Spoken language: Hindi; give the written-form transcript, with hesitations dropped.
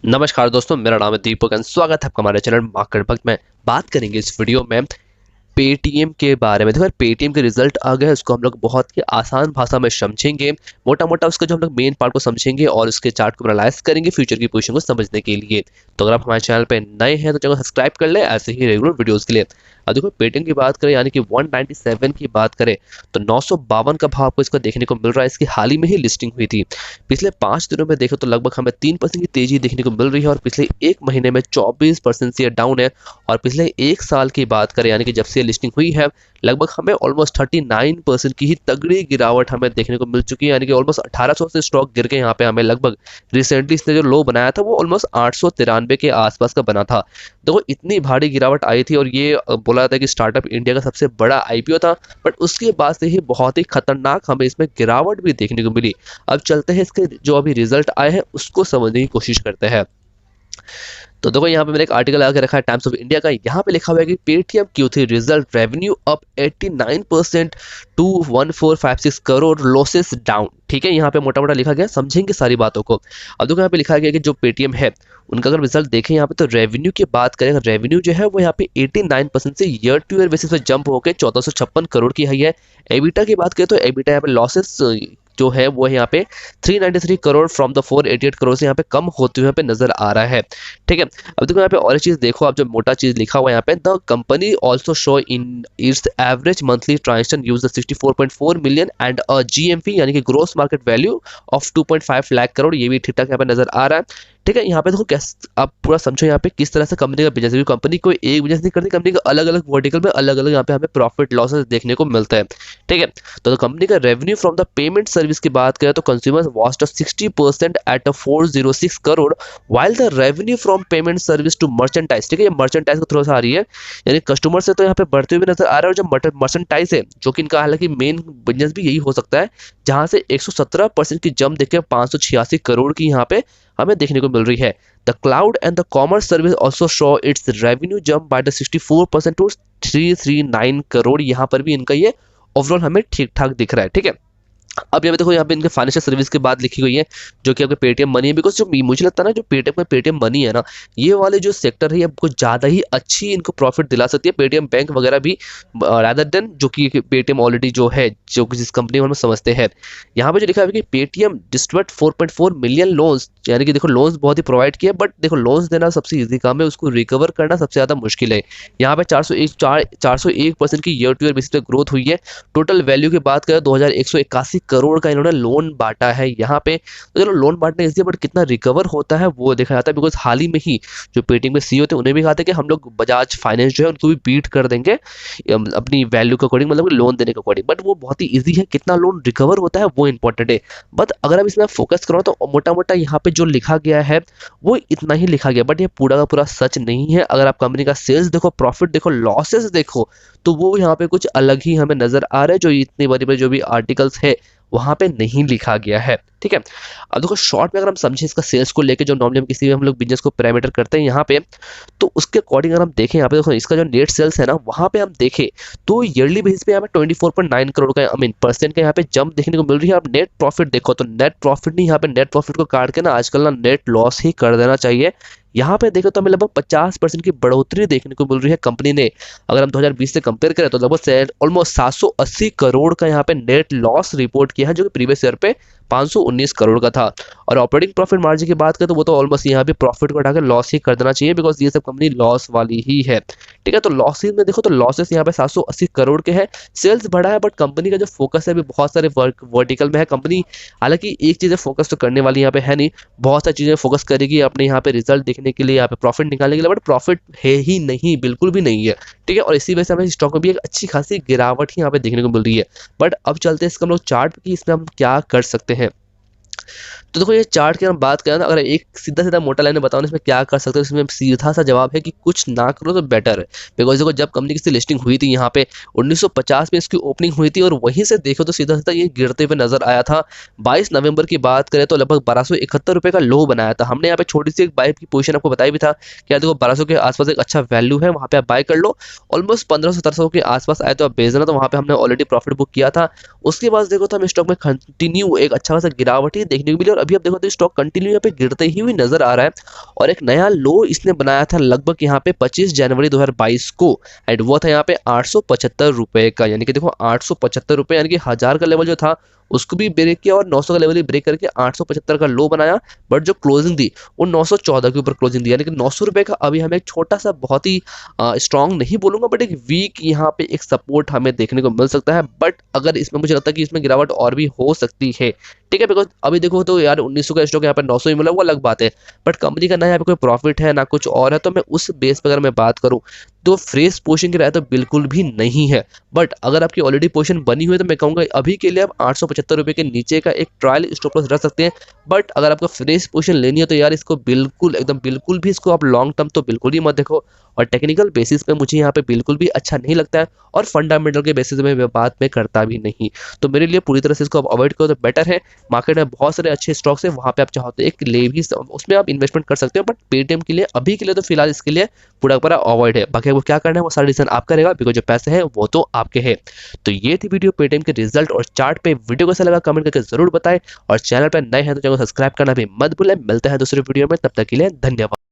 नमस्कार दोस्तों, मेरा नाम है दीपक एंड स्वागत है आपका हमारे चैनल मार्केट वक्त में। बात करेंगे इस वीडियो में पेटीएम के बारे में। देखो पेटीएम के रिजल्ट आ गए, उसको हम लोग बहुत ही आसान भाषा में समझेंगे, मोटा मोटा उसका जो हम लोग मेन पार्ट को समझेंगे और उसके चार्ट को एनालाइज करेंगे फ्यूचर की पोजीशन को समझने के लिए। तो अगर आप हमारे चैनल पे नए हैं तो चैनल सब्सक्राइब कर ले ऐसे ही रेगुलर वीडियोस के लिए। अब देखो पेटीएम की बात करें यानी कि 197 की बात करें तो 952 का भाव आपको इसका देखने को मिल रहा है। इसकी हाल ही में ही लिस्टिंग हुई थी। पिछले 5 दिनों में देखो तो लगभग हमें 3% की तेजी देखने को मिल रही है और पिछले एक महीने में 24% से डाउन है। और पिछले एक साल की बात करें यानी कि जब से लिस्टिंग हुई है लगभग हमें ऑलमोस्ट 39% की ही तगड़ी गिरावट हमें देखने को मिल चुकी है। यानी कि ऑलमोस्ट 1800 से स्टॉक गिर के यहाँ पे हमें लगभग रिसेंटली इसने जो लो बनाया था वो ऑलमोस्ट 893 के आसपास का बना था। देखो इतनी भारी गिरावट आई थी और ये बोला जाता है कि स्टार्टअप इंडिया का सबसे बड़ा आईपीओ था, बट उसके बाद से ही बहुत ही खतरनाक हमें इसमें गिरावट भी देखने को मिली। अब चलते हैं इसके जो अभी रिजल्ट आए हैं उसको समझने की कोशिश करते हैं। तो देखो यहाँ पे मैंने एक आर्टिकल आके रखा है टाइम्स ऑफ इंडिया का। यहाँ पे लिखा हुआ है कि Paytm Q3 result revenue up 89% to 1456 crore, losses down. ठीक है, यहाँ पे मोटा मोटा लिखा गया, समझेंगे सारी बातों को। अब देखो यहाँ पे लिखा गया कि जो पेटीएम है उनका अगर रिजल्ट देखें यहाँ पे तो रेवेन्यू की बात करें, रेवेन्यू जो है वो यहाँ पे 89% से ईयर टू ईयर बेसिस पे जंप होकर 1456 करोड़ की है। एबिटा की बात करें तो एबिटा यहाँ पे लॉसेस जो है वो यहाँ पे 393 करोड़ फ्रॉम द 488 करोड़ से यहाँ पे कम होते हुए यहाँ पे नजर आ रहा है। ठीक है, अब देखो यहाँ पे और एक चीज देखो, आप जो मोटा चीज लिखा हुआ है यहाँ पे, the company also show in its average monthly transaction use 64.4 million and a GMP यानी कि gross market value of 2.5 lakh crore. ये भी ठीक ठाक यहाँ पे नजर आ रहा है। ठीक है, यहाँ पे देखो कैसे आप पूरा समझो यहाँ पे किस तरह से कंपनी का बिजनेस है। कंपनी कोई एक बिजनेस नहीं करती, कंपनी का अलग अलग वर्टिकल में अलग अलग यहाँ पे हमें प्रॉफिट लॉसेस देखने को मिलता है। ठीक है, तो कंपनी का revenue from the payment service की बात करें तो consumers was 60% at 406 crore while the revenue from payment service to merchandise. ठीक है, ये मर्चेंटाइज को थोड़ा सा आ रही है, यानी कस्टमर से तो यहाँ पे बढ़ते हुए नजर आ रहा है। और जो मर्चेंटाइज है जो कि इनका हालांकि मेन बिजनेस भी यही हो सकता है, जहां से 117% की जंप देख के 586 करोड़ की यहाँ पे हमें देखने को मिल रही है। The cloud and the commerce service also show its revenue jump by the 64% to 339 crore. यहाँ पर भी इनका ये ओवरऑल हमें ठीक ठाक दिख रहा है। ठीक है, अब यहाँ पे देखो यहाँ पे इनके फाइनेंशियल सर्विस की बात लिखी गई है जो कि आपके पेटीएम मनी है। बिकॉज जो मुझे लगता है ना, जो पेटीएम मनी है ना, ये वाले जो सेक्टर है आपको ज़्यादा ही अच्छी इनको प्रॉफिट दिला सकती है, पेटीएम बैंक वगैरह भी, रादर देन जो कि पेटीएम ऑलरेडी जो है जो कि जिस कंपनी में हम समझते हैं। यहाँ पे जो लिखा है कि पेटीएम डिस्ट्रीब्यूट 4.4 मिलियन लोन्स, यानी कि देखो लोन्स बहुत ही प्रोवाइड किया, बट देखो लोन्स देना सबसे ईजी काम है, उसको रिकवर करना सबसे ज़्यादा मुश्किल है। यहाँ पे 401% की ईयर टू ईयर बेसिस पे ग्रोथ हुई है। टोटल वैल्यू की बात करें 2181 करोड़ का इन्होंने लोन बांटा है यहाँ पे। तो चलो लोन बांटने इसलिए, बट कितना रिकवर होता है वो देखा जाता है। बिकॉज हाल ही में ही जो पेटीएम के सीईओ थे उन्हें भी कहा था कि हम लोग बजाज फाइनेंस जो है उनको भी बीट कर देंगे अपनी वैल्यू के अकॉर्डिंग, मतलब लोन देने के अकॉर्डिंग। बट वो बहुत ही ईजी है, कितना लोन रिकवर होता है वो इंपॉर्टेंट है। बट अगर आप इसमें फोकस करो तो मोटा मोटा यहाँ पे जो लिखा गया है वो इतना ही लिखा गया, बट ये पूरा का पूरा सच नहीं है। अगर आप कंपनी का सेल्स देखो, प्रॉफिट देखो, लॉसेस देखो, तो वो यहाँ पे कुछ अलग ही हमें नजर आ रहा है, जो इतनी बड़ी बड़ी जो भी आर्टिकल्स है वहां पे नहीं लिखा गया है। ठीक है, अब देखो शॉर्ट में अगर हम समझे इसका सेल्स को लेके, जो नॉर्मली हम किसी भी हम लोग बिजनेस को पैरामीटर करते हैं यहाँ पे, तो उसके अकॉर्डिंग अगर हम देखें यहाँ पे देखो इसका जो नेट सेल्स है ना, वहां पे हम देखें तो ईयरली बेसिस पे यहाँ पे 24.9 करोड़ का परसेंट का यहाँ पे जंप देखने को मिल रही है। अब नेट प्रॉफिट देखो तो नेट प्रॉफिट नहीं, यहाँ पे नेट प्रॉफिट को काट के ना आजकल ना नेट लॉस ही कर देना चाहिए। यहाँ पे देखो तो हमें लगभग 50% की बढ़ोतरी देखने को मिल रही है कंपनी ने। अगर हम 2020 से कंपेयर करें तो लगभग ऑलमोस्ट 780 करोड़ का यहाँ पे नेट लॉस रिपोर्ट किया है, जो कि प्रीवियस ईयर पे 519 करोड़ का था। और ऑपरेटिंग प्रॉफिट मार्जिन की बात करें तो वो तो ऑलमोस्ट यहाँ पे प्रॉफिट को हटाकर लॉस ही कर देना चाहिए, बिकॉज ये सब कंपनी लॉस वाली ही है। ठीक है, तो लॉसेस में देखो तो लॉसेस यहाँ पे 780 करोड़ के हैं। सेल्स बढ़ा है, बट कंपनी का जो फोकस है भी बहुत सारे वर्टिकल में है कंपनी। हालांकि एक चीज़ फोकस तो करने वाली यहाँ पे है नहीं, बहुत सारी चीज़ें फोकस करेगी अपने यहाँ पे रिजल्ट देखने के लिए, यहाँ पे प्रॉफिट निकालने के लिए, बट प्रॉफिट है ही नहीं, बिल्कुल भी नहीं है। ठीक है, और इसी वजह से हमें स्टॉक में भी एक अच्छी खासी गिरावट ही यहाँ पे देखने को मिल रही है। बट अब चलते हैं इसका हम लोग चार्ट की, इसमें हम क्या कर सकते हैं। तो देखो ये चार्ट की हम बात करें ना, अगर एक सीधा सीधा मोटा लाइन में बताओ इसमें क्या कर सकते हो, इसमें सीधा सा जवाब है कि कुछ ना करो तो बेटर है। बिकॉज देखो जब कंपनी की लिस्टिंग हुई थी यहाँ पे 1950 में इसकी ओपनिंग हुई थी, और वहीं से देखो तो सीधा सीधा ये गिरते हुए नजर आया था। 22 नवंबर की बात करें तो लगभग 1271 रुपये का लो बनाया था हमने। यहाँ पे छोटी सी एक बाय की पोजीशन आपको बताई भी था कि यार देखो 1200 के आसपास एक अच्छा वैल्यू है, वहाँ पे आप बाय कर लो। ऑलमोस्ट 1500-1700 के आसपास आए तो आप बेचना, तो वहाँ पे हमने ऑलरेडी प्रॉफिट बुक किया था। उसके बाद देखो तो हम स्टॉक में कंटिन्यू एक अच्छा खासा गिरावट ही देखने को मिली और अभी आप देखो तो स्टॉक कंटिन्यू यहाँ पे गिरते ही हुई नजर आ रहा है और एक नया लो इसने बनाया था लगभग यहाँ पे 25 जनवरी 2022 को एंड वो था यहाँ पे 875 रुपए का, यानी कि देखो 875 रुपए यानी कि 1000 का लेवल जो था उसको भी ब्रेक किया और 900 का लेवल भी ब्रेक करके 875 का लो बनाया। बट जो क्लोजिंग दी वो 914 के ऊपर क्लोजिंग दी, यानी कि 900 रुपए का अभी हमें एक छोटा सा बहुत ही स्ट्रांग नहीं बोलूंगा बट एक वीक यहाँ पे एक सपोर्ट हमें देखने को मिल सकता है। बट अगर इसमें मुझे लगता है कि इसमें गिरावट और भी हो सकती है, ठीक है, बिकॉज अभी देखो तो यार 1900 का स्टॉक यहाँ पे 900 ही मिला वो अलग बात है, बट कंपनी का ना यहाँ पे कोई प्रॉफिट है ना कुछ और है, तो मैं उस बेस पर अगर मैं बात करूँ तो फ्रेश पोजीशन की राय तो बिल्कुल भी नहीं है। बट अगर आपकी ऑलरेडी पोजीशन बनी हुई है तो मैं कहूंगा अभी के लिए आप 875 रुपए के नीचे का एक ट्रायल स्टॉप लॉस रख सकते हैं। बट अगर आपको फ्रेश पोजीशन लेनी है तो यार इसको बिल्कुल एकदम बिल्कुल भी इसको आप लॉन्ग टर्म तो बिल्कुल ही मत देखो और टेक्निकल बेसिस पे मुझे यहाँ पे बिल्कुल भी अच्छा नहीं लगता है और फंडामेंटल के बेसिस में मैं बात में करता भी नहीं, तो मेरे लिए पूरी तरह से इसको आप अवॉइड करो तो बेटर है। मार्केट में बहुत सारे अच्छे स्टॉक्स है, वहाँ पे आप चाहो तो एक ले भी उसमें आप इन्वेस्टमेंट कर सकते हो, बट पेटीएम के लिए अभी के लिए तो फिलहाल इसके लिए पूरा पूरा अवॉइड है। बाकी आपको क्या करना है वो सारा डिसीजन आपका रहेगा, बिकॉज जो पैसे है वो तो आपके है। तो ये थी वीडियो पेटीएम के रिजल्ट और चार्ट पे। वीडियो कैसा लगा कमेंट करके जरूर बताएं और चैनल पर नए हैं तो चैनल को सब्सक्राइब करना भी मत भूलें। मिलते हैं दूसरी वीडियो में, तब तक के लिए धन्यवाद।